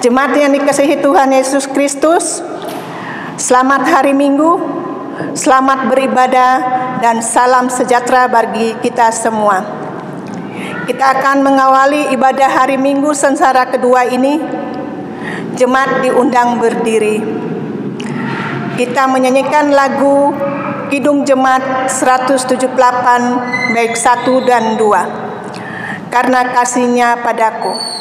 Jemaat yang dikasihi Tuhan Yesus Kristus, selamat hari Minggu, selamat beribadah, dan salam sejahtera bagi kita semua. Kita akan mengawali ibadah hari Minggu sengsara kedua ini. Jemaat diundang berdiri. Kita menyanyikan lagu Kidung Jemaat 178 baik 1 dan 2. Karena kasih-Nya padaku.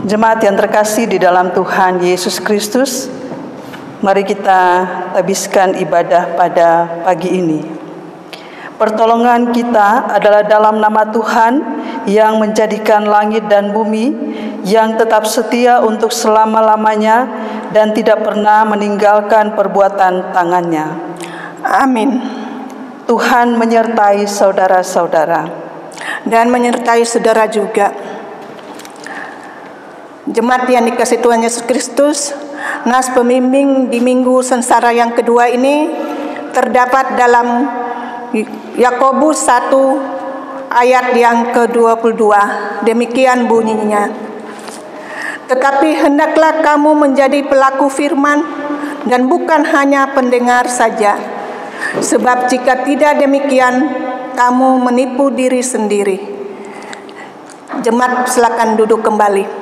Jemaat yang terkasih di dalam Tuhan Yesus Kristus, mari kita habiskan ibadah pada pagi ini. Pertolongan kita adalah dalam nama Tuhan yang menjadikan langit dan bumi, yang tetap setia untuk selama-lamanya dan tidak pernah meninggalkan perbuatan tangannya. Amin. Tuhan menyertai saudara-saudara dan menyertai saudara juga. Jemaat yang dikasihi Tuhan Yesus Kristus, nas pembimbing di minggu sengsara yang kedua ini terdapat dalam Yakobus 1 ayat yang ke-22. Demikian bunyinya. Tetapi hendaklah kamu menjadi pelaku firman dan bukan hanya pendengar saja. Sebab jika tidak demikian, kamu menipu diri sendiri. Jemaat silakan duduk kembali.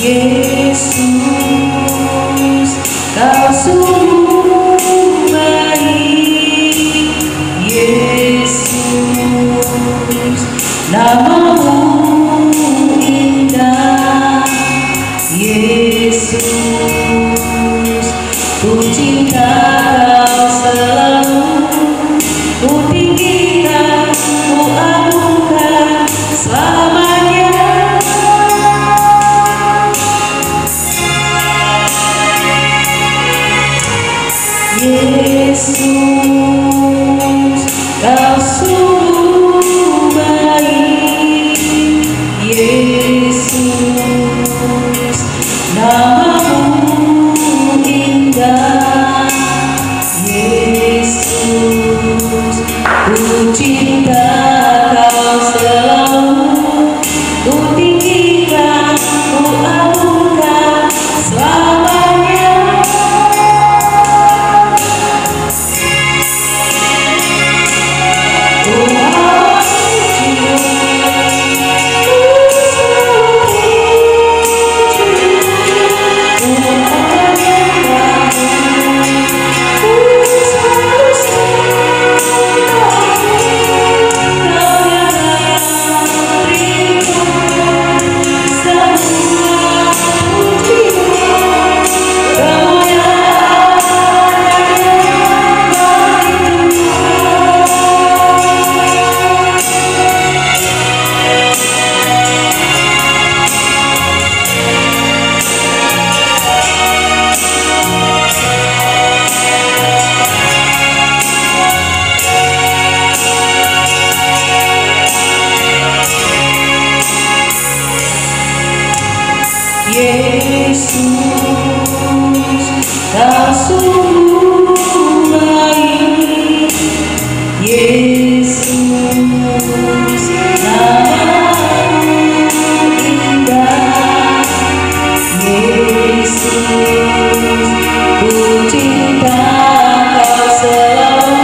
Yesus, Kau sungguh baik. Yesus, nama-Mu indah. Yesus, ku cinta Kau selalu, ku tinggikan, ku agungkan selamanya. Yesus, Kau sungguh baik. Yesus, Kau sungguh baik. Yesus, namamu indah. Yesus, ku cinta Kau selalu,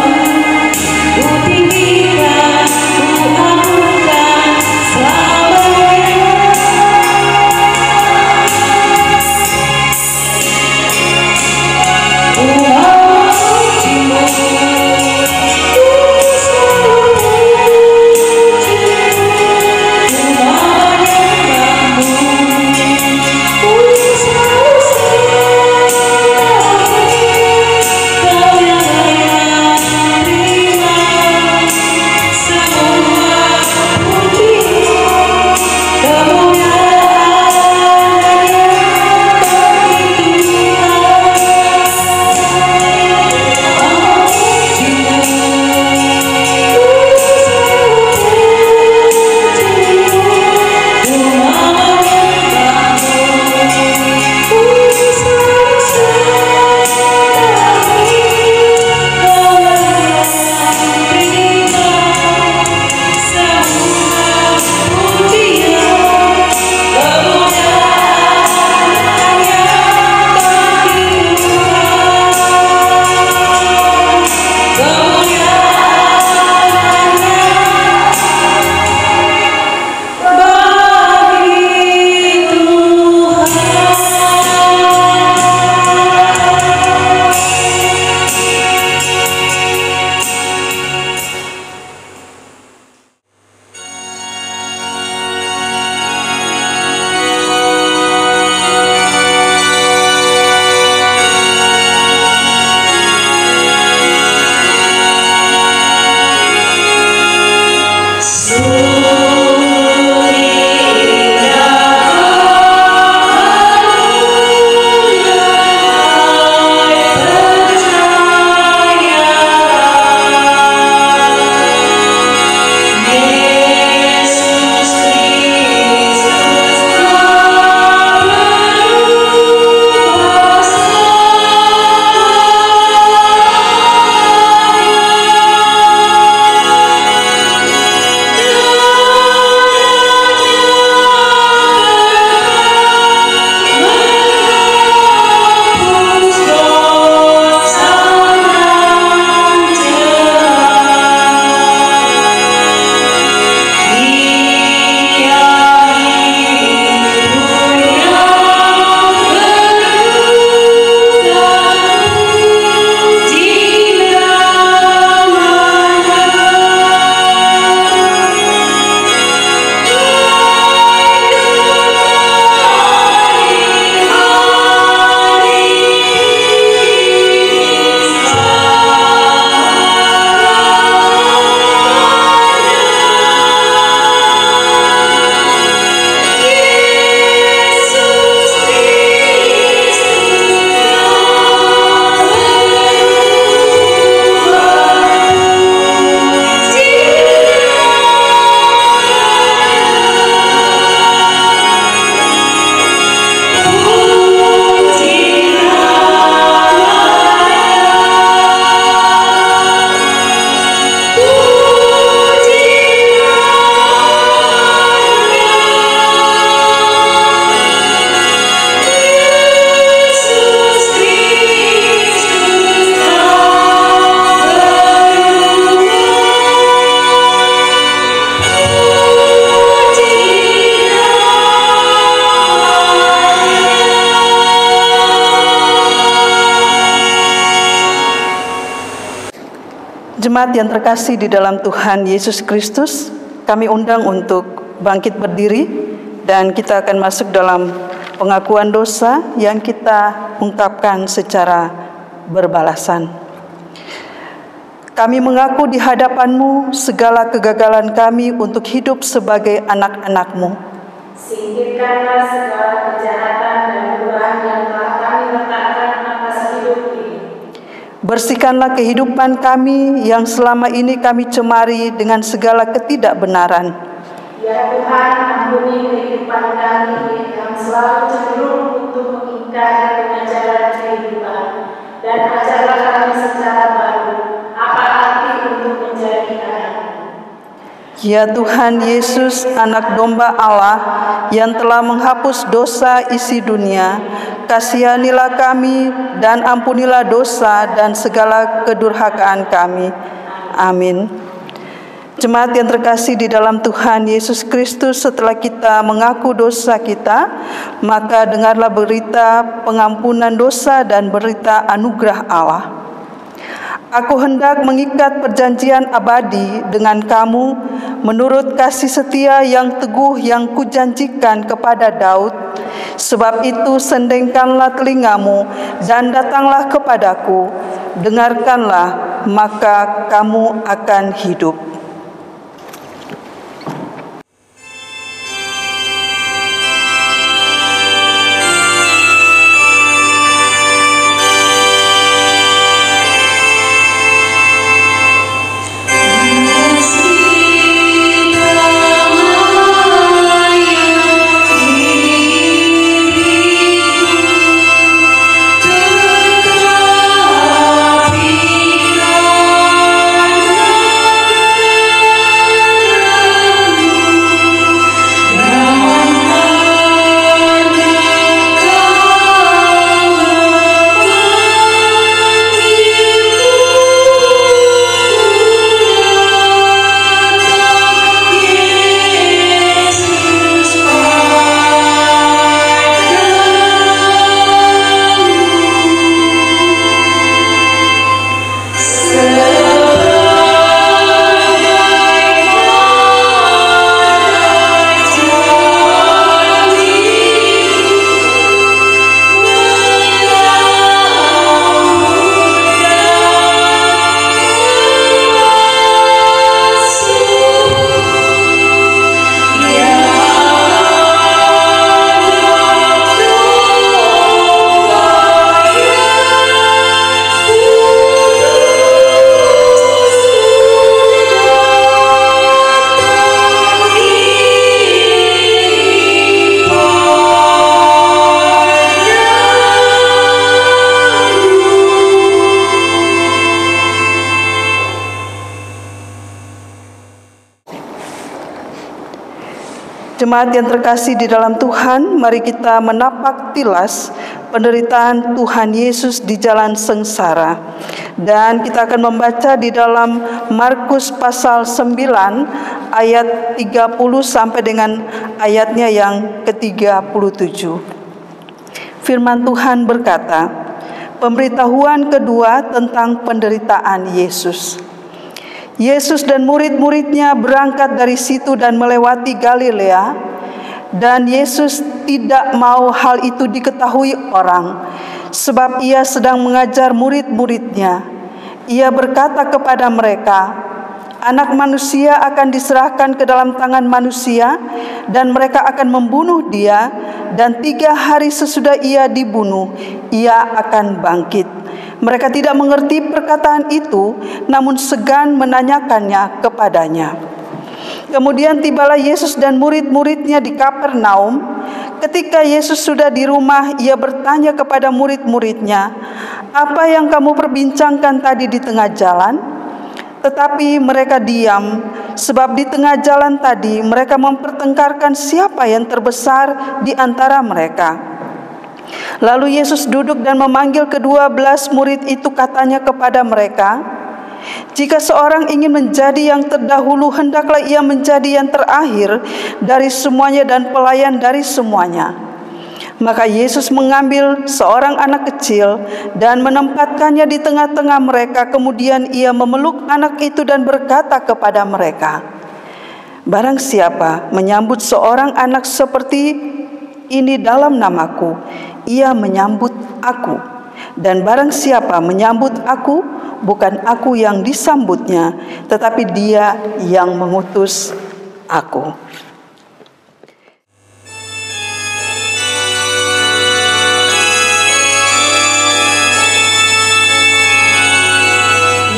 ku tinggikan, ku agungkan selamanya. Ku memujimu, ku selalu memujimu, ku menyembahmu, ku selalu sembahmu. Kau yang layak terima semua pujian, kemuliaan hanya bagi Tuhan. Jemaat yang terkasih di dalam Tuhan Yesus Kristus, kami undang untuk bangkit berdiri dan kita akan masuk dalam pengakuan dosa yang kita ungkapkan secara berbalasan. Kami mengaku di hadapan-Mu segala kegagalan kami untuk hidup sebagai anak-anak-Mu. Singkirkanlah segala kejahatan dan perubahan yang telah kami letakkan atas hidup ini. Bersihkanlah kehidupan kami yang selama ini kami cemari dengan segala ketidakbenaran. Ya Tuhan, ampuni kehidupan kami yang selalu cenderung dari pengajaran kehidupan, dan ajarlah kami secara baru apa arti untuk menjadi anak-Mu. Ya Tuhan Yesus, anak domba Allah yang telah menghapus dosa isi dunia, kasihanilah kami dan ampunilah dosa dan segala kedurhakaan kami. Amin. Jemaat yang terkasih di dalam Tuhan Yesus Kristus, setelah kita mengaku dosa kita, maka dengarlah berita pengampunan dosa dan berita anugerah Allah. Aku hendak mengikat perjanjian abadi dengan kamu menurut kasih setia yang teguh yang kujanjikan kepada Daud. Sebab itu sendengkanlah telingamu dan datanglah kepadaku. Dengarkanlah, maka kamu akan hidup. Jemaat yang terkasih di dalam Tuhan, mari kita menapak tilas penderitaan Tuhan Yesus di jalan sengsara. Dan kita akan membaca di dalam Markus pasal 9 ayat 30 sampai dengan ayatnya yang ke-37. Firman Tuhan berkata, pemberitahuan kedua tentang penderitaan Yesus. Yesus dan murid-muridnya berangkat dari situ dan melewati Galilea, dan Yesus tidak mau hal itu diketahui orang, sebab ia sedang mengajar murid-muridnya. Ia berkata kepada mereka, Anak manusia akan diserahkan ke dalam tangan manusia, dan mereka akan membunuh dia, dan 3 hari sesudah ia dibunuh, ia akan bangkit. Mereka tidak mengerti perkataan itu, namun segan menanyakannya kepadanya. Kemudian tibalah Yesus dan murid-muridnya di Kapernaum. Ketika Yesus sudah di rumah, ia bertanya kepada murid-muridnya, "Apa yang kamu perbincangkan tadi di tengah jalan?" Tetapi mereka diam, sebab di tengah jalan tadi mereka mempertengkarkan siapa yang terbesar di antara mereka. Lalu Yesus duduk dan memanggil ke-12 murid itu, katanya kepada mereka, "Jika seorang ingin menjadi yang terdahulu, hendaklah ia menjadi yang terakhir dari semuanya dan pelayan dari semuanya." Maka Yesus mengambil seorang anak kecil dan menempatkannya di tengah-tengah mereka. Kemudian ia memeluk anak itu dan berkata kepada mereka, "Barang siapa menyambut seorang anak seperti ini dalam namaku, ia menyambut aku. Dan barang siapa menyambut aku, bukan aku yang disambutnya, tetapi dia yang mengutus aku."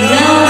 Maria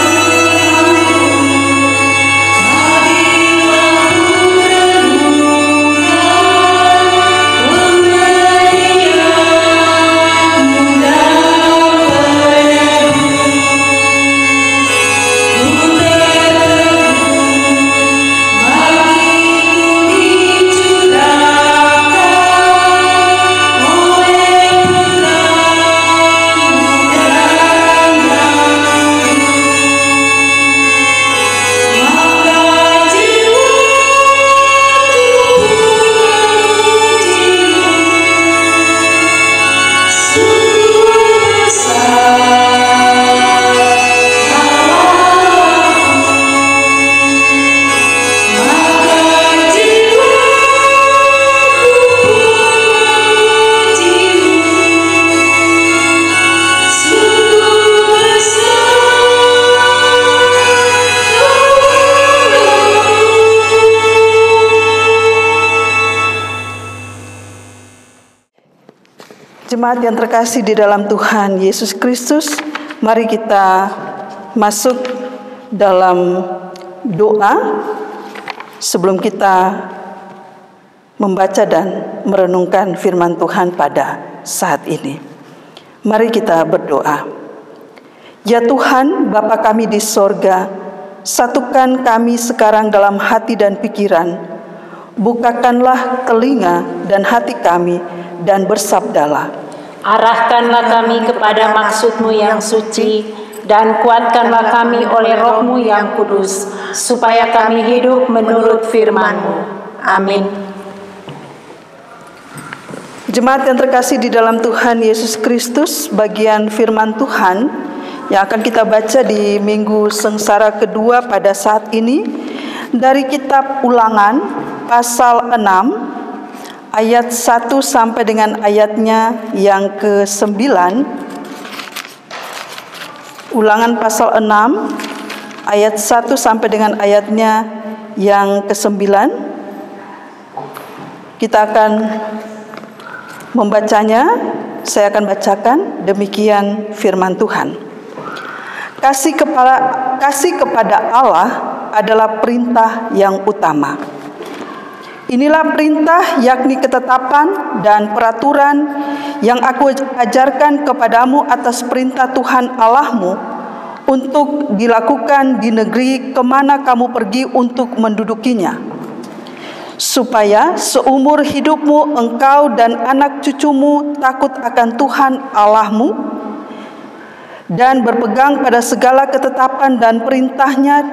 Jemaat yang terkasih di dalam Tuhan Yesus Kristus, mari kita masuk dalam doa sebelum kita membaca dan merenungkan firman Tuhan pada saat ini. Mari kita berdoa. Ya Tuhan, Bapa kami di sorga, satukan kami sekarang dalam hati dan pikiran. Bukakanlah telinga dan hati kami dan bersabdalah. Arahkanlah kami kepada maksud-Mu yang suci, dan kuatkanlah kami oleh Roh-Mu yang kudus, supaya kami hidup menurut firman-Mu. Amin. Jemaat yang terkasih di dalam Tuhan Yesus Kristus, bagian firman Tuhan yang akan kita baca di Minggu Sengsara kedua pada saat ini dari kitab Ulangan pasal 6 ayat 1 sampai dengan ayatnya yang ke-9. Ulangan pasal 6 ayat 1 sampai dengan ayatnya yang ke-9. Kita akan membacanya. Saya akan bacakan demikian firman Tuhan. Kasih kepada Allah adalah perintah yang utama. Inilah perintah, yakni ketetapan dan peraturan yang aku ajarkan kepadamu atas perintah Tuhan Allahmu untuk dilakukan di negeri kemana kamu pergi untuk mendudukinya, supaya seumur hidupmu engkau dan anak cucumu takut akan Tuhan Allahmu dan berpegang pada segala ketetapan dan perintahnya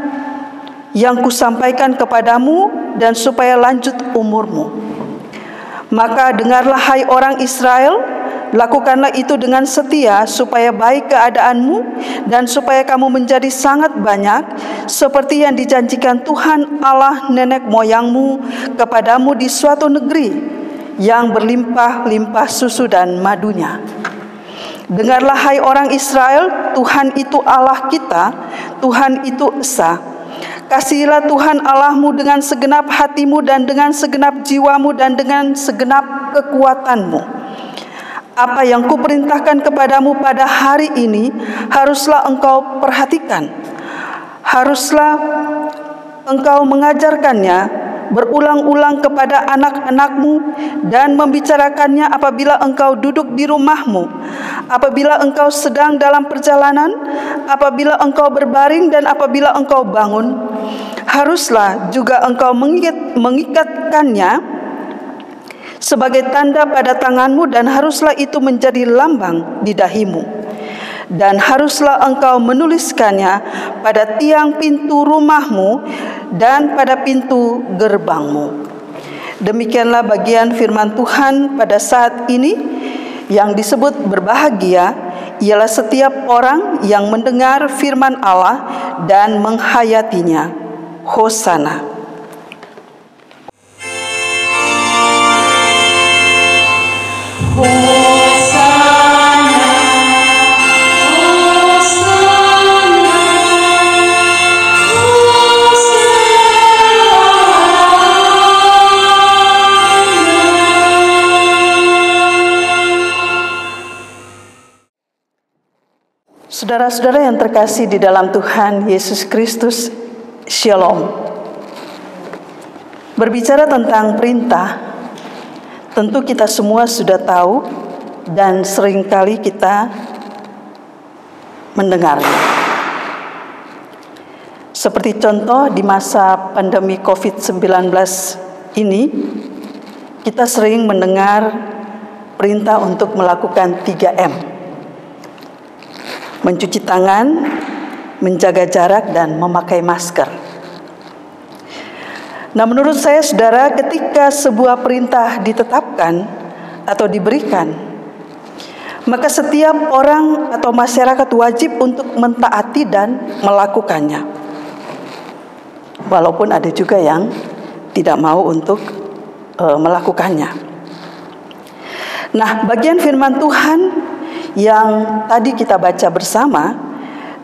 yang kusampaikan kepadamu, dan supaya lanjut umurmu. Maka dengarlah hai orang Israel, lakukanlah itu dengan setia, supaya baik keadaanmu dan supaya kamu menjadi sangat banyak, seperti yang dijanjikan Tuhan Allah nenek moyangmu kepadamu di suatu negeri yang berlimpah-limpah susu dan madunya. Dengarlah hai orang Israel, Tuhan itu Allah kita, Tuhan itu esa. Kasihilah Tuhan Allahmu dengan segenap hatimu dan dengan segenap jiwamu dan dengan segenap kekuatanmu. Apa yang kuperintahkan kepadamu pada hari ini haruslah engkau perhatikan. Haruslah engkau mengajarkannya berulang-ulang kepada anak-anakmu dan membicarakannya apabila engkau duduk di rumahmu, apabila engkau sedang dalam perjalanan, apabila engkau berbaring dan apabila engkau bangun. Haruslah juga engkau mengikatkannya sebagai tanda pada tanganmu, dan haruslah itu menjadi lambang di dahimu. Dan haruslah engkau menuliskannya pada tiang pintu rumahmu dan pada pintu gerbangmu. Demikianlah bagian firman Tuhan pada saat ini. Yang disebut berbahagia ialah setiap orang yang mendengar firman Allah dan menghayatinya. Hosana. Saudara-saudara yang terkasih di dalam Tuhan Yesus Kristus, Shalom. Berbicara tentang perintah, tentu kita semua sudah tahu dan seringkali kita mendengarnya. Seperti contoh di masa pandemi COVID-19 ini, kita sering mendengar perintah untuk melakukan 3M. Mencuci tangan, menjaga jarak, dan memakai masker. Nah, menurut saya, saudara, ketika sebuah perintah ditetapkan atau diberikan, maka setiap orang atau masyarakat wajib untuk mentaati dan melakukannya. Walaupun ada juga yang tidak mau untuk melakukannya. Nah, bagian firman Tuhan yang tadi kita baca bersama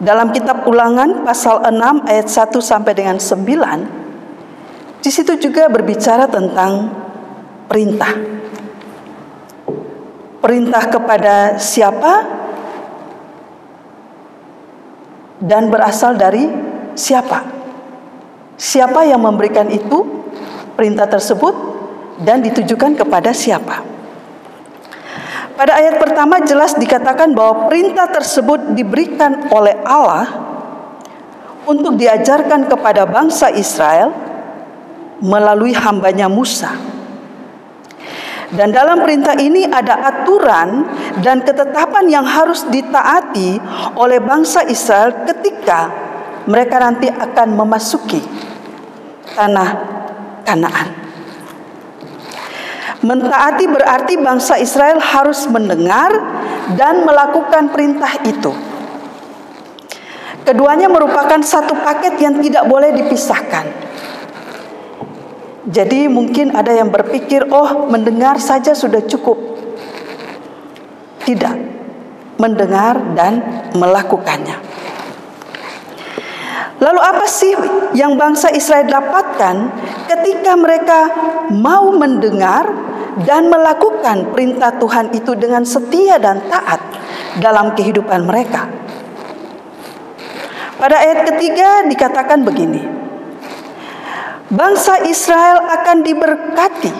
dalam kitab Ulangan pasal 6 ayat 1 sampai dengan 9, di situ juga berbicara tentang perintah. perintah kepada siapa dan berasal dari siapa. Siapa yang memberikan itu, perintah tersebut, dan ditujukan kepada siapa. Pada ayat pertama jelas dikatakan bahwa perintah tersebut diberikan oleh Allah untuk diajarkan kepada bangsa Israel melalui hambanya Musa. Dan dalam perintah ini ada aturan dan ketetapan yang harus ditaati oleh bangsa Israel ketika mereka nanti akan memasuki tanah Kanaan. Mentaati berarti bangsa Israel harus mendengar dan melakukan perintah itu. Keduanya merupakan satu paket yang tidak boleh dipisahkan. Jadi mungkin ada yang berpikir, oh mendengar saja sudah cukup. Tidak, mendengar dan melakukannya. Lalu apa sih yang bangsa Israel dapatkan ketika mereka mau mendengar dan melakukan perintah Tuhan itu dengan setia dan taat dalam kehidupan mereka? Pada ayat ketiga dikatakan begini, bangsa Israel akan diberkati.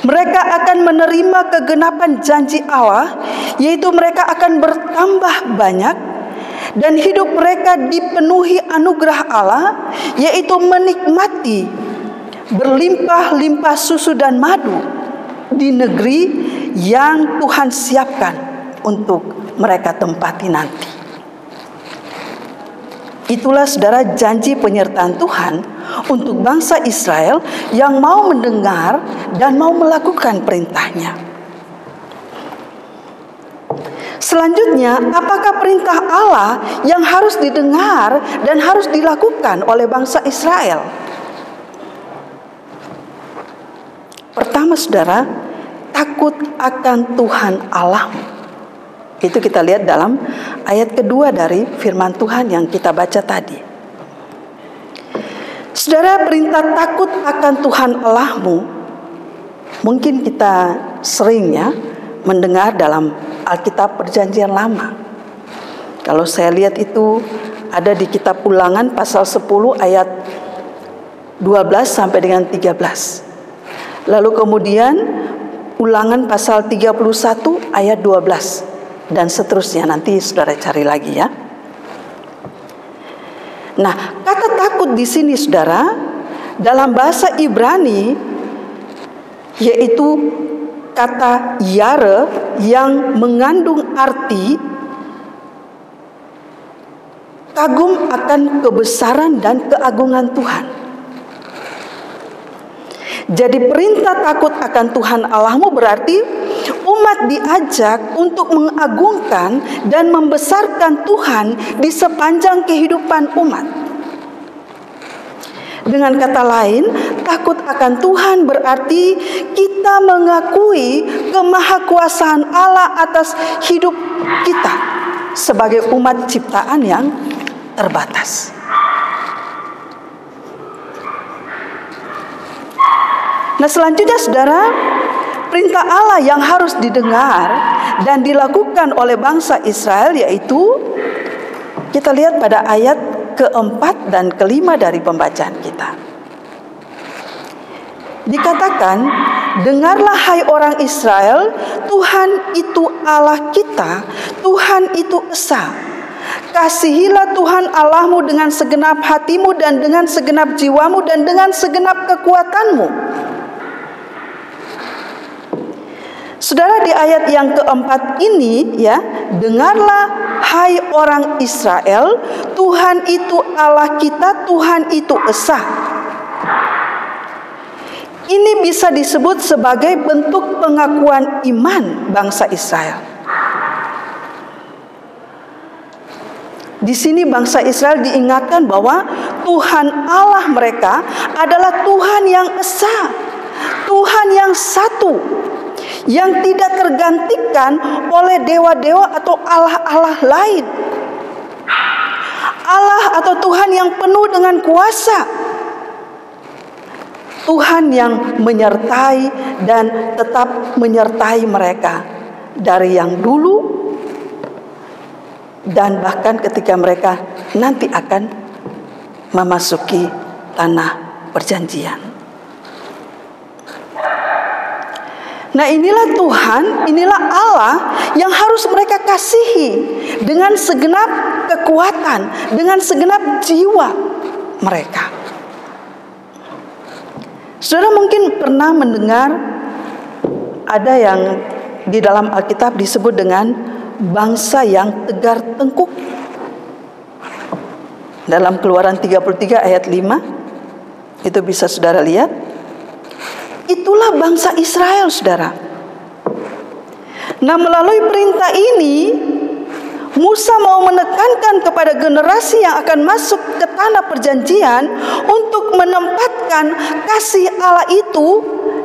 Mereka akan menerima kegenapan janji Allah, yaitu mereka akan bertambah banyak dan hidup mereka dipenuhi anugerah Allah, yaitu menikmati berlimpah-limpah susu dan madu di negeri yang Tuhan siapkan untuk mereka tempati nanti. Itulah saudara janji penyertaan Tuhan untuk bangsa Israel yang mau mendengar dan mau melakukan perintahnya. Selanjutnya, apakah perintah Allah yang harus didengar dan harus dilakukan oleh bangsa Israel? Pertama saudara, takut akan Tuhan Allahmu. Itu kita lihat dalam ayat kedua dari firman Tuhan yang kita baca tadi. Saudara, perintah takut akan Tuhan Allahmu mungkin kita sering ya mendengar dalam Alkitab Perjanjian Lama. Kalau saya lihat itu ada di kitab Ulangan pasal 10 ayat 12 sampai dengan 13. Lalu kemudian Ulangan pasal 31 ayat 12. Dan seterusnya, nanti saudara cari lagi ya. Nah, kata takut di sini saudara dalam bahasa Ibrani yaitu kata yare yang mengandung arti kagum akan kebesaran dan keagungan Tuhan. Jadi perintah takut akan Tuhan Allahmu berarti umat diajak untuk mengagungkan dan membesarkan Tuhan di sepanjang kehidupan umat. Dengan kata lain, takut akan Tuhan berarti kita mengakui kemahakuasaan Allah atas hidup kita sebagai umat ciptaan yang terbatas. Nah, selanjutnya saudara, perintah Allah yang harus didengar dan dilakukan oleh bangsa Israel yaitu kita lihat pada ayat keempat dan kelima dari pembacaan kita. Dikatakan, dengarlah hai orang Israel, Tuhan itu Allah kita, Tuhan itu esa. Kasihilah Tuhan Allahmu dengan segenap hatimu dan dengan segenap jiwamu dan dengan segenap kekuatanmu. Saudara, di ayat yang keempat ini ya, dengarlah hai orang Israel, Tuhan itu Allah kita, Tuhan itu esa. Ini bisa disebut sebagai bentuk pengakuan iman bangsa Israel. Di sini bangsa Israel diingatkan bahwa Tuhan Allah mereka adalah Tuhan yang esa, Tuhan yang satu, yang tidak tergantikan oleh dewa-dewa atau Allah-Allah lain. Allah atau Tuhan yang penuh dengan kuasa. Tuhan yang menyertai dan tetap menyertai mereka dari yang dulu dan bahkan ketika mereka nanti akan memasuki tanah perjanjian. Nah, inilah Tuhan, inilah Allah yang harus mereka kasihi dengan segenap kekuatan, dengan segenap jiwa mereka. Saudara mungkin pernah mendengar ada yang di dalam Alkitab disebut dengan bangsa yang tegar tengkuk. Dalam Keluaran 33 ayat 5, itu bisa saudara lihat. Itulah bangsa Israel, saudara. Nah, melalui perintah ini, Musa mau menekankan kepada generasi yang akan masuk ke tanah perjanjian untuk menempatkan kasih Allah itu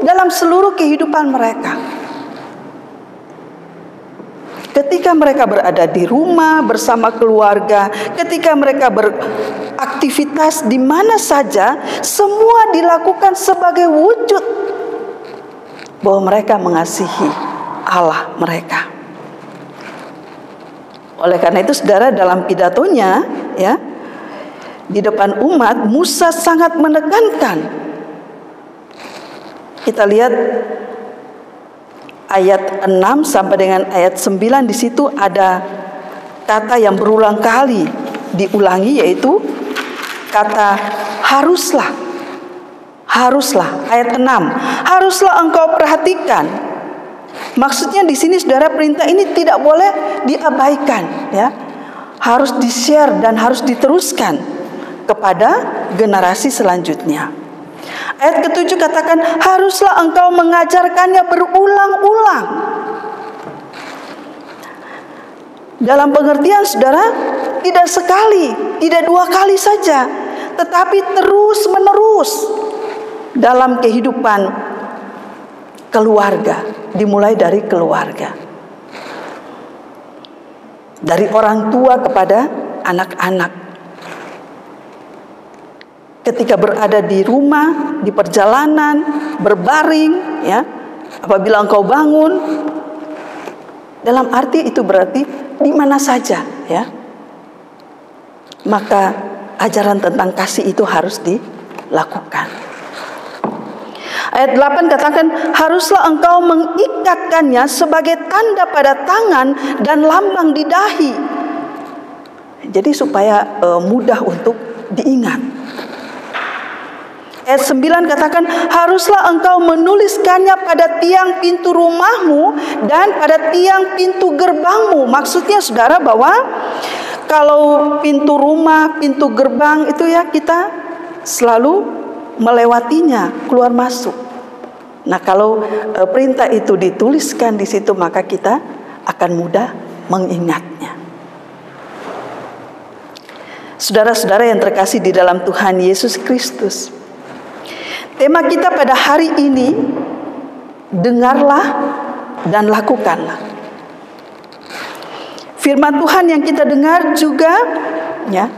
dalam seluruh kehidupan mereka. Ketika mereka berada di rumah bersama keluarga, ketika mereka beraktivitas di mana saja, semua dilakukan sebagai wujud bahwa mereka mengasihi Allah mereka. Oleh karena itu, saudara, dalam pidatonya ya di depan umat, Musa sangat menekankan. Kita lihat ayat 6 sampai dengan ayat 9, di situ ada kata yang berulang kali diulangi, yaitu kata haruslah. Haruslah, ayat 6. Haruslah engkau perhatikan. Maksudnya di sini, saudara, perintah ini tidak boleh diabaikan, ya. Harus di-share dan harus diteruskan kepada generasi selanjutnya. Ayat ke-7 katakan, haruslah engkau mengajarkannya berulang-ulang. Dalam pengertian, saudara, tidak sekali, tidak 2 kali saja, tetapi terus-menerus dalam kehidupan keluarga, dimulai dari keluarga, dari orang tua kepada anak-anak. Ketika berada di rumah, di perjalanan, berbaring, ya, apabila engkau bangun, dalam arti itu berarti di mana saja, ya, maka ajaran tentang kasih itu harus dilakukan. Ayat 8 katakan, haruslah engkau mengikatkannya sebagai tanda pada tangan dan lambang di dahi. Jadi supaya mudah untuk diingat. Ayat 9 katakan, haruslah engkau menuliskannya pada tiang pintu rumahmu dan pada tiang pintu gerbangmu. Maksudnya, saudara, bahwa kalau pintu rumah, pintu gerbang itu ya kita selalu melewatinya, keluar masuk. Nah, kalau perintah itu dituliskan di situ, maka kita akan mudah mengingatnya. Saudara-saudara yang terkasih di dalam Tuhan Yesus Kristus, tema kita pada hari ini, dengarlah dan lakukanlah. Firman Tuhan yang kita dengar juga, ya,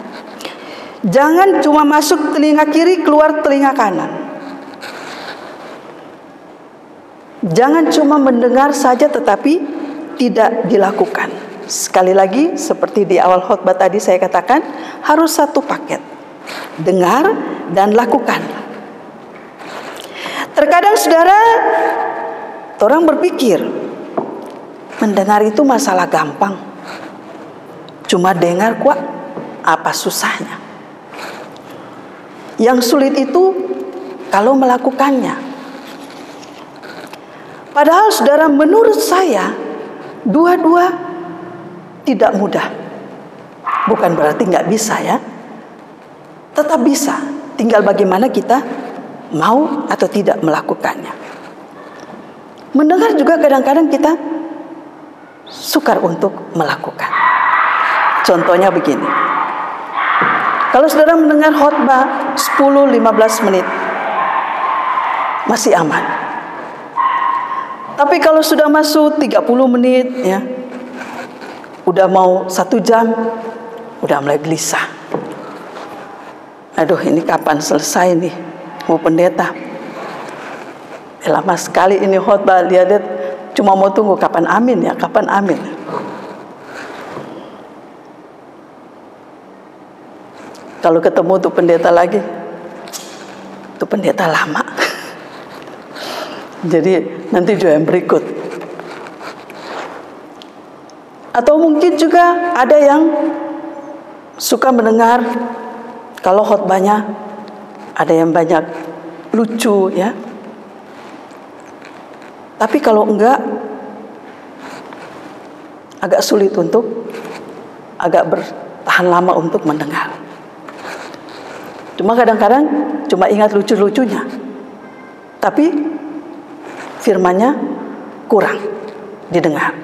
jangan cuma masuk telinga kiri, keluar telinga kanan. Jangan cuma mendengar saja tetapi tidak dilakukan. Sekali lagi, seperti di awal khotbah tadi saya katakan, harus satu paket. Dengar dan lakukan. Terkadang, saudara, orang berpikir mendengar itu masalah gampang. Cuma dengar kok, apa susahnya? Yang sulit itu kalau melakukannya. Padahal, saudara, menurut saya dua-dua tidak mudah. Bukan berarti nggak bisa, ya. Tetap bisa. Tinggal bagaimana kita mau atau tidak melakukannya. Mendengar juga kadang-kadang kita sukar untuk melakukan. Contohnya begini. Kalau saudara mendengar khotbah 10-15 menit, masih aman. Tapi kalau sudah masuk 30 menit, ya, udah mau 1 jam, udah mulai gelisah. Aduh, ini kapan selesai nih? Mau pendeta. lama sekali ini khotbah, lihat cuma mau tunggu kapan amin ya, kapan amin. Kalau ketemu tuh pendeta lagi, tuh pendeta lama. Jadi nanti juga yang berikut. Atau mungkin juga ada yang suka mendengar kalau khotbahnya ada yang banyak lucu ya. Tapi kalau enggak, agak sulit untuk, agak bertahan lama untuk mendengar. Cuma kadang-kadang cuma ingat lucu-lucunya, tapi firman-nya kurang didengar.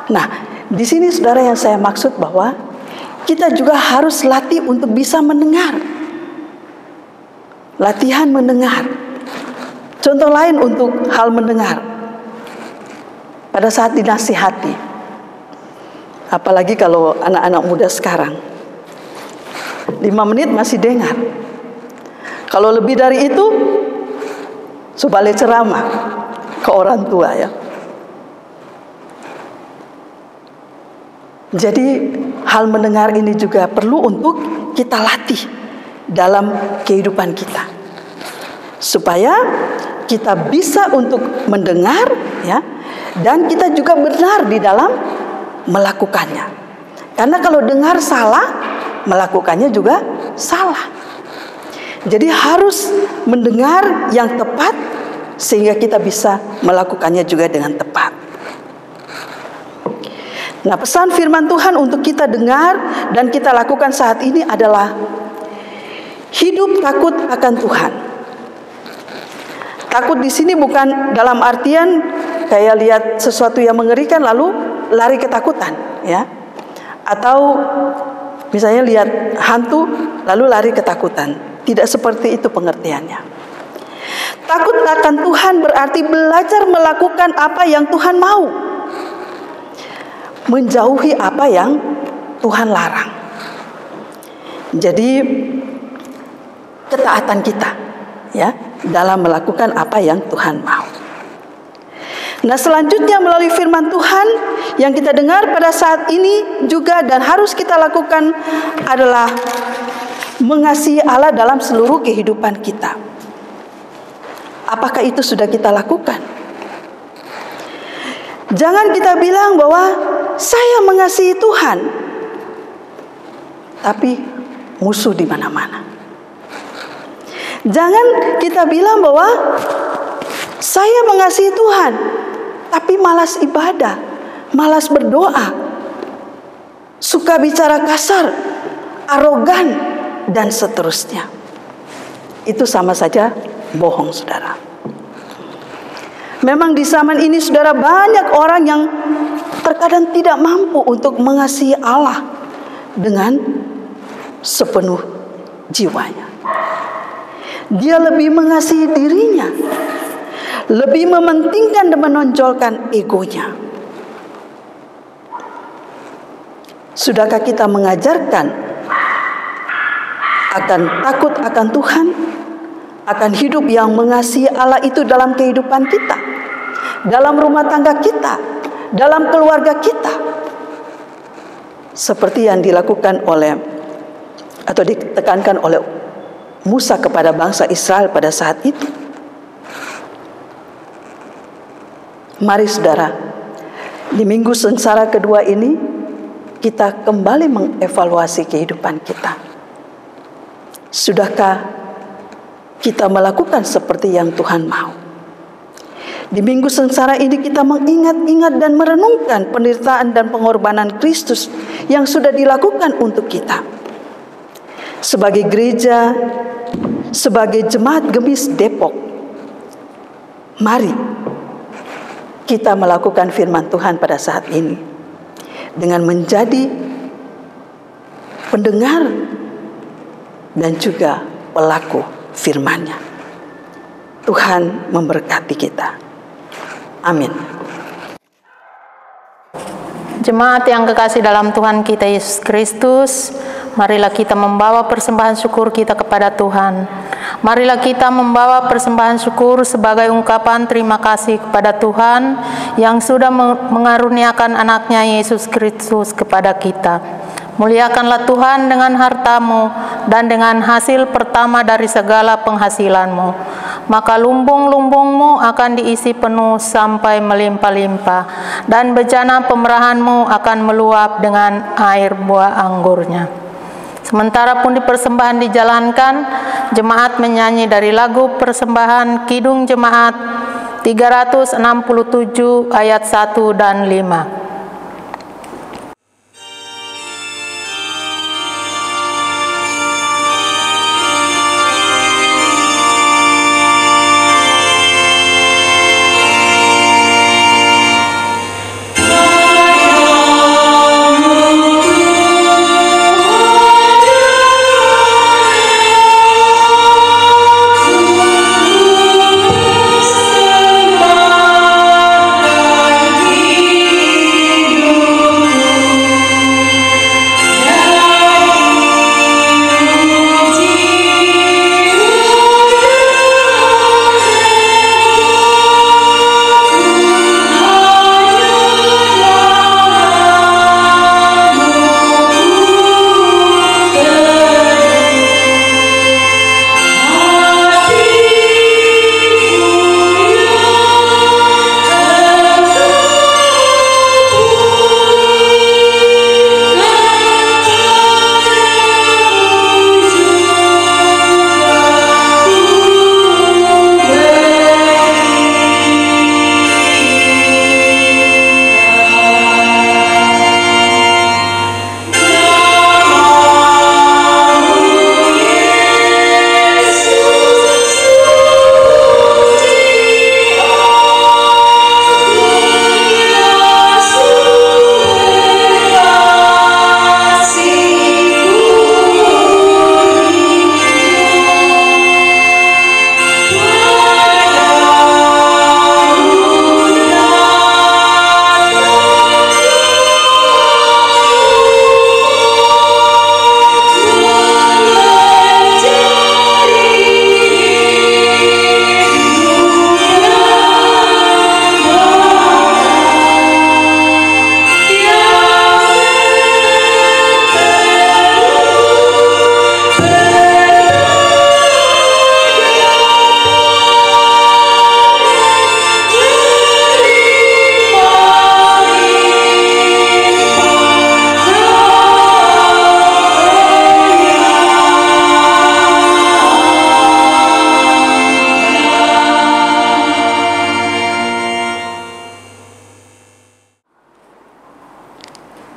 Nah, di sini saudara yang saya maksud bahwa kita juga harus latih untuk bisa mendengar. Latihan mendengar. Contoh lain untuk hal mendengar. Pada saat dinasihati. Apalagi kalau anak-anak muda sekarang. 5 menit masih dengar. Kalau lebih dari itu, subalik ceramah ke orang tua ya. Jadi hal mendengar ini juga perlu untuk kita latih dalam kehidupan kita. Supaya kita bisa untuk mendengar ya, dan kita juga benar di dalam melakukannya. Karena kalau dengar salah, melakukannya juga salah. Jadi harus mendengar yang tepat sehingga kita bisa melakukannya juga dengan tepat. Nah, pesan firman Tuhan untuk kita dengar dan kita lakukan saat ini adalah hidup takut akan Tuhan. Takut di sini bukan dalam artian kayak lihat sesuatu yang mengerikan lalu lari ketakutan, ya. Atau misalnya lihat hantu lalu lari ketakutan. Tidak seperti itu pengertiannya. Takut akan Tuhan berarti belajar melakukan apa yang Tuhan mau. Menjauhi apa yang Tuhan larang. Jadi ketaatan kita ya dalam melakukan apa yang Tuhan mau. Nah, selanjutnya melalui firman Tuhan yang kita dengar pada saat ini juga dan harus kita lakukan adalah mengasihi Allah dalam seluruh kehidupan kita. Apakah itu sudah kita lakukan? Jangan kita bilang bahwa saya mengasihi Tuhan, tapi musuh di mana-mana. Jangan kita bilang bahwa saya mengasihi Tuhan, tapi malas ibadah, malas berdoa, suka bicara kasar, arogan, dan seterusnya. Itu sama saja bohong, saudara. Memang di zaman ini, saudara, banyak orang yang terkadang tidak mampu untuk mengasihi Allah dengan sepenuh jiwanya. Dia lebih mengasihi dirinya, lebih mementingkan dan menonjolkan egonya. Sudahkah kita mengajarkan akan takut akan Tuhan, akan hidup yang mengasihi Allah itu dalam kehidupan kita, dalam rumah tangga kita, dalam keluarga kita, seperti yang dilakukan oleh atau ditekankan oleh Musa kepada bangsa Israel pada saat itu? Mari saudara, di minggu sengsara kedua ini kita kembali mengevaluasi kehidupan kita. Sudahkah kita melakukan seperti yang Tuhan mau? Di minggu sengsara ini kita mengingat-ingat dan merenungkan penderitaan dan pengorbanan Kristus yang sudah dilakukan untuk kita. Sebagai gereja, sebagai jemaat Gemis Depok, mari kita melakukan firman Tuhan pada saat ini dengan menjadi pendengar dan juga pelaku firman-Nya. Tuhan memberkati kita. Amin. Jemaat yang kekasih dalam Tuhan kita Yesus Kristus, marilah kita membawa persembahan syukur kita kepada Tuhan. Marilah kita membawa persembahan syukur sebagai ungkapan terima kasih kepada Tuhan yang sudah mengaruniakan anaknya Yesus Kristus kepada kita. Muliakanlah Tuhan dengan hartamu dan dengan hasil pertama dari segala penghasilanmu. Maka lumbung-lumbungmu akan diisi penuh sampai melimpah-limpah, dan bejana pemerahanmu akan meluap dengan air buah anggurnya. Sementara pundi persembahan dijalankan, jemaat menyanyi dari lagu persembahan Kidung Jemaat 367 ayat 1 dan 5.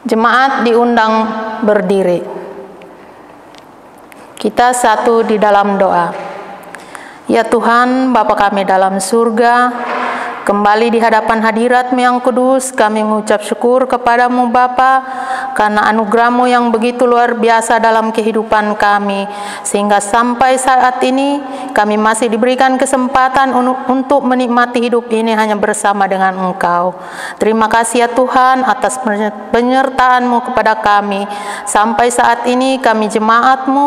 Jemaat diundang berdiri. Kita satu di dalam doa. Ya Tuhan, Bapa kami dalam surga, kembali di hadapan hadirat-Mu yang kudus, kami mengucap syukur kepadamu Bapa, karena anugerah-Mu yang begitu luar biasa dalam kehidupan kami, sehingga sampai saat ini kami masih diberikan kesempatan untuk menikmati hidup ini hanya bersama dengan Engkau. Terima kasih ya Tuhan atas penyertaan-Mu kepada kami. Sampai saat ini kami jemaat-Mu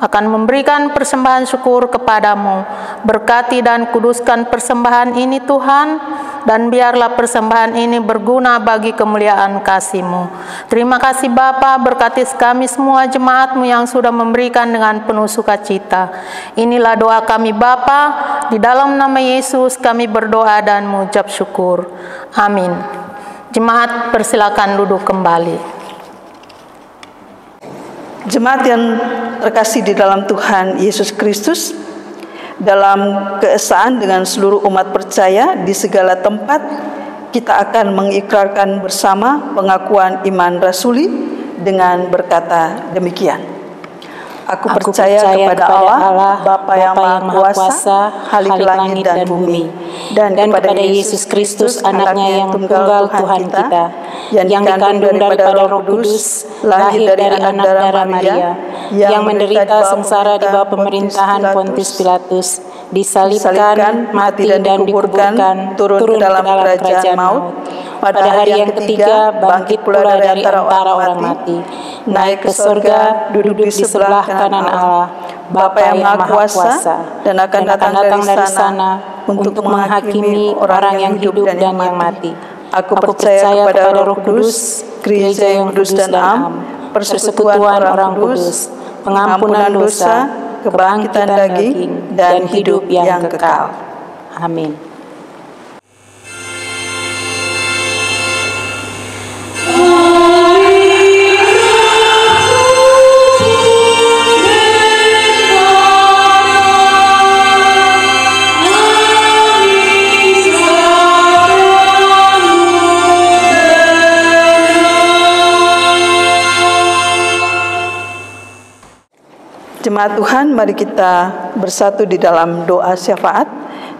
akan memberikan persembahan syukur kepadamu. Berkati dan kuduskan persembahan ini Tuhan, dan biarlah persembahan ini berguna bagi kemuliaan kasih-Mu. Terima kasih Bapa, berkati kami semua jemaat-Mu yang sudah memberikan dengan penuh sukacita. Inilah doa kami Bapa, di dalam nama Yesus kami berdoa dan mengucap syukur. Amin. Jemaat persilakan duduk kembali. Jemaat yang terkasih di dalam Tuhan Yesus Kristus, dalam keesaan dengan seluruh umat percaya di segala tempat, kita akan mengikrarkan bersama pengakuan iman rasuli dengan berkata demikian. Aku percaya kepada Allah, Bapa yang Maha Kuasa, Khalik langit dan bumi, dan kepada Yesus Kristus, anaknya yang tunggal Tuhan kita, yang dikandung daripada Roh Kudus, lahir dari anak darah Maria, yang menderita sengsara di bawah pemerintahan Pontius Pilatus, disalibkan, mati dan dikuburkan, turun ke dalam kerajaan maut. Pada hari yang ketiga bangkit pula dari antara orang mati, naik ke surga, duduk di sebelah kanan Allah. Bapa yang Maha Kuasa, dan akan datang dari sana untuk menghakimi orang yang hidup dan yang mati. Aku percaya kepada Roh Kudus, Gereja yang kudus dan am, persekutuan orang kudus, pengampunan dosa, kebangkitan daging, dan hidup yang kekal. Amin. Jemaat Tuhan, mari kita bersatu di dalam doa syafaat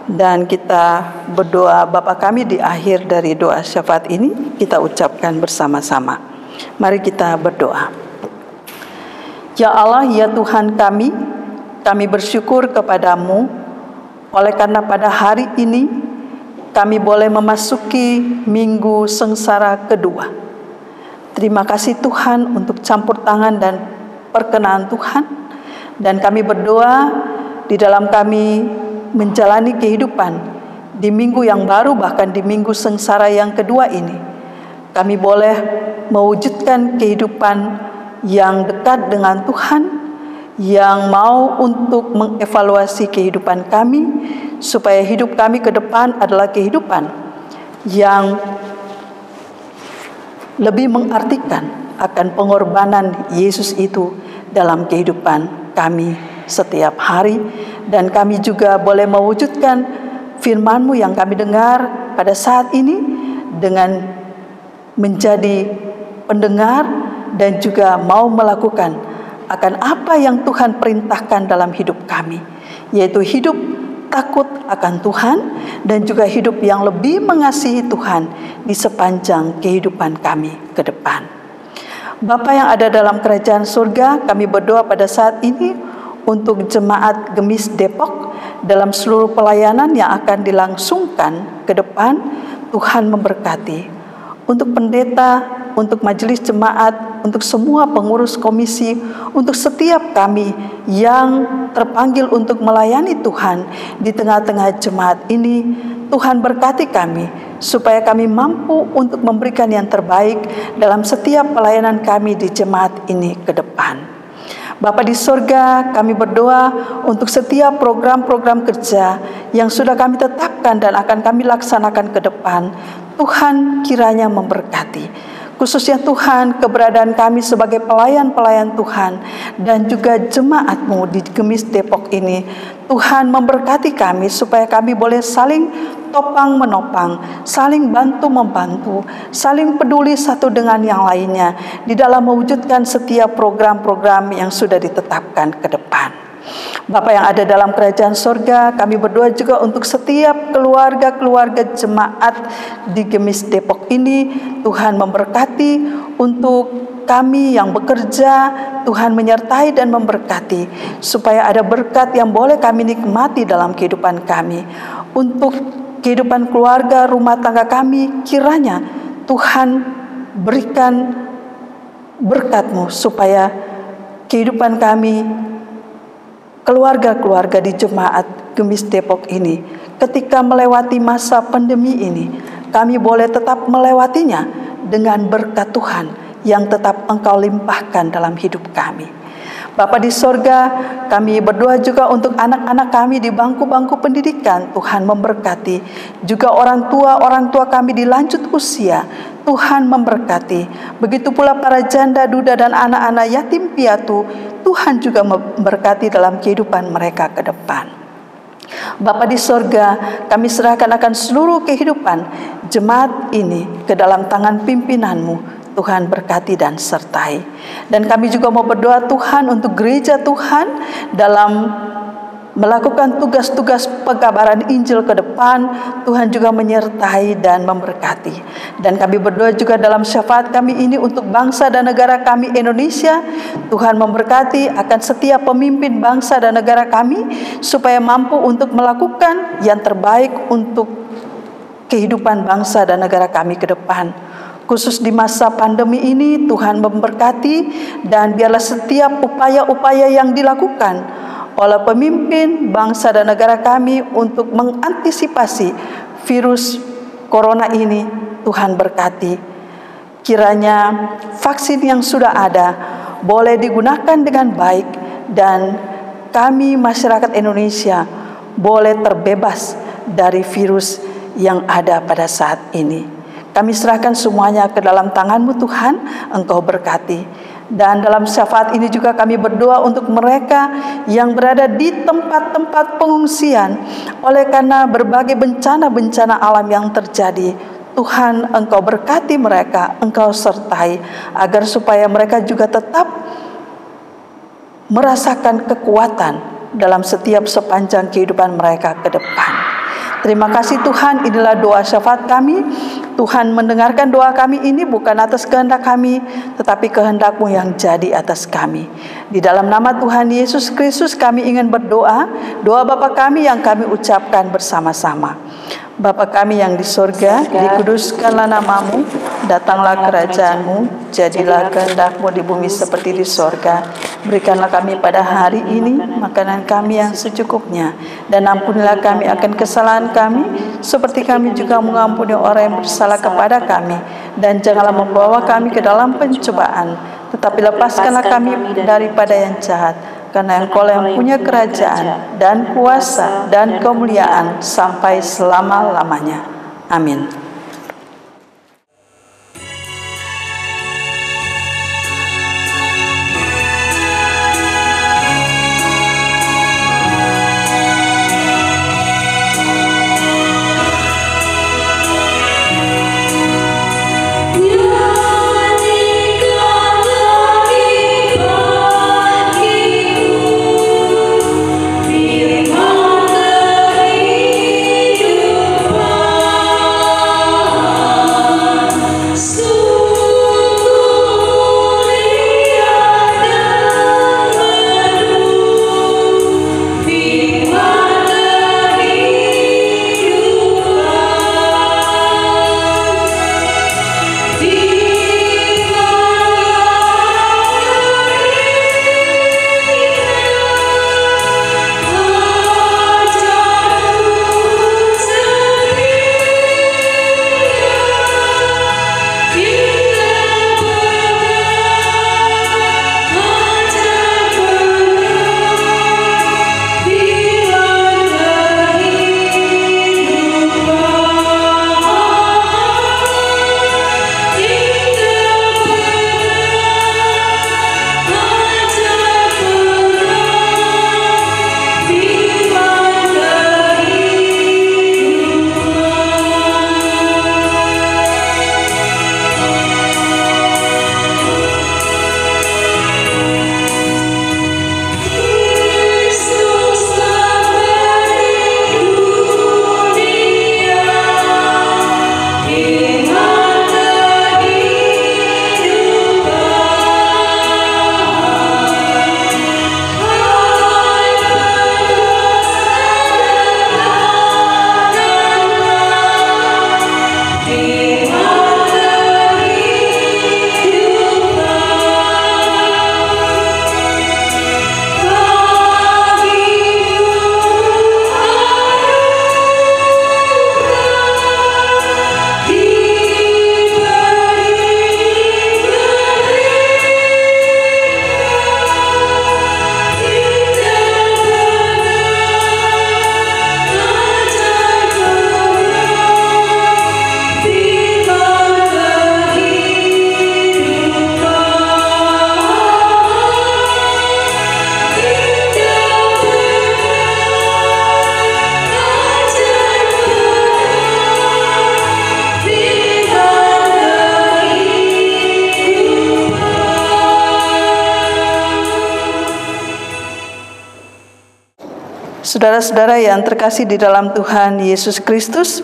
dan kita berdoa Bapa kami di akhir dari doa syafaat ini kita ucapkan bersama-sama. Mari kita berdoa. Ya Allah, ya Tuhan kami bersyukur kepadamu oleh karena pada hari ini kami boleh memasuki minggu sengsara kedua. Terima kasih Tuhan untuk campur tangan dan perkenan Tuhan. Dan kami berdoa di dalam kami menjalani kehidupan di minggu yang baru, bahkan di minggu sengsara yang kedua ini. Kami boleh mewujudkan kehidupan yang dekat dengan Tuhan, yang mau untuk mengevaluasi kehidupan kami, supaya hidup kami ke depan adalah kehidupan yang lebih mengartikan akan pengorbanan Yesus itu dalam kehidupan kami setiap hari, dan kami juga boleh mewujudkan firman-Mu yang kami dengar pada saat ini dengan menjadi pendengar dan juga mau melakukan akan apa yang Tuhan perintahkan dalam hidup kami, yaitu hidup takut akan Tuhan dan juga hidup yang lebih mengasihi Tuhan di sepanjang kehidupan kami ke depan. Bapa yang ada dalam kerajaan surga, kami berdoa pada saat ini untuk jemaat Gemis Depok dalam seluruh pelayanan yang akan dilangsungkan ke depan. Tuhan memberkati untuk pendeta, untuk majelis jemaat, untuk semua pengurus komisi, untuk setiap kami yang terpanggil untuk melayani Tuhan di tengah-tengah jemaat ini. Tuhan berkati kami supaya kami mampu untuk memberikan yang terbaik dalam setiap pelayanan kami di jemaat ini ke depan. Bapa di sorga, kami berdoa untuk setiap program-program kerja yang sudah kami tetapkan dan akan kami laksanakan ke depan. Tuhan kiranya memberkati. Khususnya Tuhan, keberadaan kami sebagai pelayan-pelayan Tuhan dan juga jemaat-Mu di Gemis Depok ini. Tuhan memberkati kami supaya kami boleh saling topang menopang, saling bantu membantu, saling peduli satu dengan yang lainnya di dalam mewujudkan setiap program-program yang sudah ditetapkan ke depan. Bapa yang ada dalam kerajaan surga, kami berdoa juga untuk setiap keluarga-keluarga jemaat di Gemis Depok ini. Tuhan memberkati untuk kami yang bekerja, Tuhan menyertai dan memberkati supaya ada berkat yang boleh kami nikmati dalam kehidupan kami. Untuk kehidupan keluarga, rumah tangga kami, kiranya Tuhan berikan berkat-Mu supaya kehidupan kami, keluarga-keluarga di jemaat Gemis Depok ini, ketika melewati masa pandemi ini, kami boleh tetap melewatinya dengan berkat Tuhan yang tetap Engkau limpahkan dalam hidup kami. Bapa di sorga, kami berdoa juga untuk anak-anak kami di bangku-bangku pendidikan. Tuhan memberkati. Juga orang tua kami di lanjut usia. Tuhan memberkati. Begitu pula para janda, duda, dan anak-anak yatim piatu. Tuhan juga memberkati dalam kehidupan mereka ke depan. Bapa di sorga, kami serahkan akan seluruh kehidupan jemaat ini ke dalam tangan pimpinan-Mu. Tuhan berkati dan sertai. Dan kami juga mau berdoa Tuhan untuk gereja Tuhan dalam melakukan tugas-tugas pengabaran Injil ke depan. Tuhan juga menyertai dan memberkati. Dan kami berdoa juga dalam syafaat kami ini untuk bangsa dan negara kami Indonesia. Tuhan memberkati akan setiap pemimpin bangsa dan negara kami supaya mampu untuk melakukan yang terbaik untuk kehidupan bangsa dan negara kami ke depan. Khusus di masa pandemi ini, Tuhan memberkati dan biarlah setiap upaya-upaya yang dilakukan oleh pemimpin bangsa dan negara kami untuk mengantisipasi virus corona ini. Tuhan berkati. Kiranya vaksin yang sudah ada boleh digunakan dengan baik dan kami masyarakat Indonesia boleh terbebas dari virus yang ada pada saat ini. Kami serahkan semuanya ke dalam tangan-Mu Tuhan, Engkau berkati. Dan dalam syafaat ini juga kami berdoa untuk mereka yang berada di tempat-tempat pengungsian oleh karena berbagai bencana-bencana alam yang terjadi. Tuhan, Engkau berkati mereka, Engkau sertai agar supaya mereka juga tetap merasakan kekuatan dalam setiap sepanjang kehidupan mereka ke depan. Terima kasih Tuhan, inilah doa syafaat kami. Tuhan mendengarkan doa kami ini bukan atas kehendak kami, tetapi kehendak-Mu yang jadi atas kami. Di dalam nama Tuhan Yesus Kristus kami ingin berdoa, doa Bapa kami yang kami ucapkan bersama-sama. Bapa kami yang di surga, dikuduskanlah nama-Mu, datanglah kerajaan-Mu, jadilah kehendak-Mu di bumi seperti di surga. Berikanlah kami pada hari ini makanan kami yang secukupnya, dan ampunilah kami akan kesalahan kami, seperti kami juga mengampuni orang yang bersalah kepada kami. Dan janganlah membawa kami ke dalam pencobaan, tetapi lepaskanlah kami daripada yang jahat. Karena Engkau yang punya kerajaan dan kuasa dan kemuliaan sampai selama-lamanya. Amin. Saudara-saudara yang terkasih di dalam Tuhan Yesus Kristus,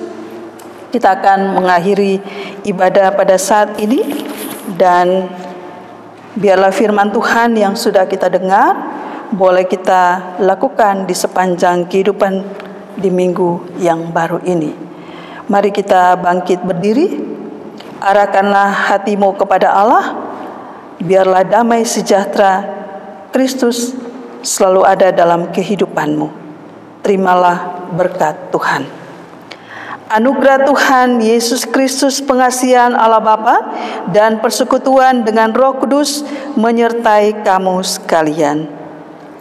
kita akan mengakhiri ibadah pada saat ini, dan biarlah firman Tuhan yang sudah kita dengar boleh kita lakukan di sepanjang kehidupan di minggu yang baru ini. Mari kita bangkit berdiri, arahkanlah hatimu kepada Allah, biarlah damai sejahtera Kristus selalu ada dalam kehidupanmu. Terimalah berkat Tuhan. Anugerah Tuhan Yesus Kristus, pengasihan Allah Bapa, dan persekutuan dengan Roh Kudus menyertai kamu sekalian.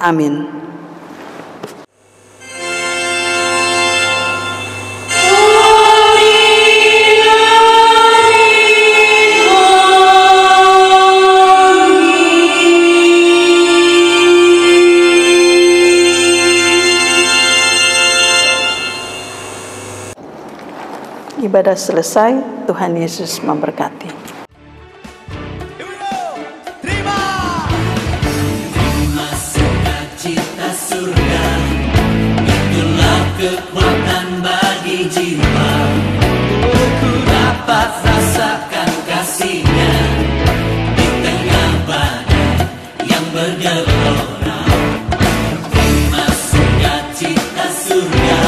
Amin. Ibadah selesai, Tuhan Yesus memberkati. Terima sukacita surga, itulah kekuatan bagi jiwa. Ku dapat rasakan kasih-Nya di tengah badai yang bergelora. Terima sukacita surga,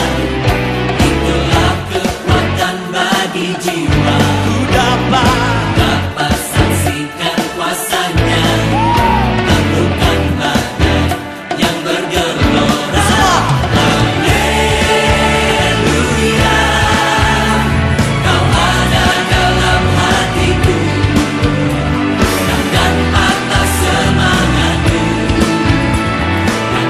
bagi jiwa. Ku dapat saksikan kuasa-Nya, taklukan badai yang bergelora. Haleluya, Kau ada dalam hatiku, dan atas semangatku,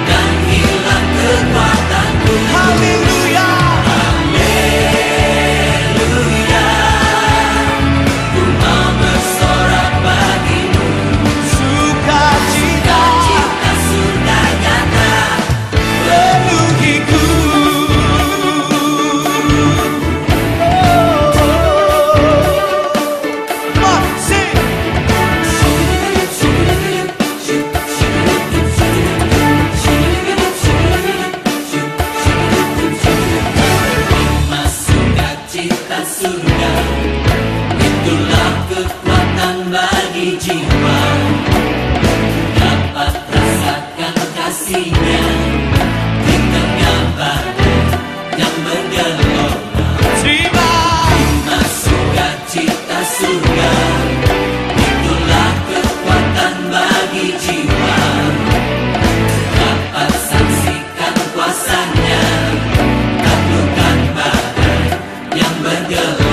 dan hilang kekuatanku. Haleluya. Surga, itulah kekuatan bagi jiwa. Dapat rasakan kasih-Nya di tengah badai yang bergelora. Terima sukacita surga, itulah kekuatan bagi jiwa. Dapat saksikan kuasa-Nya, taklukan badai yang bergelora.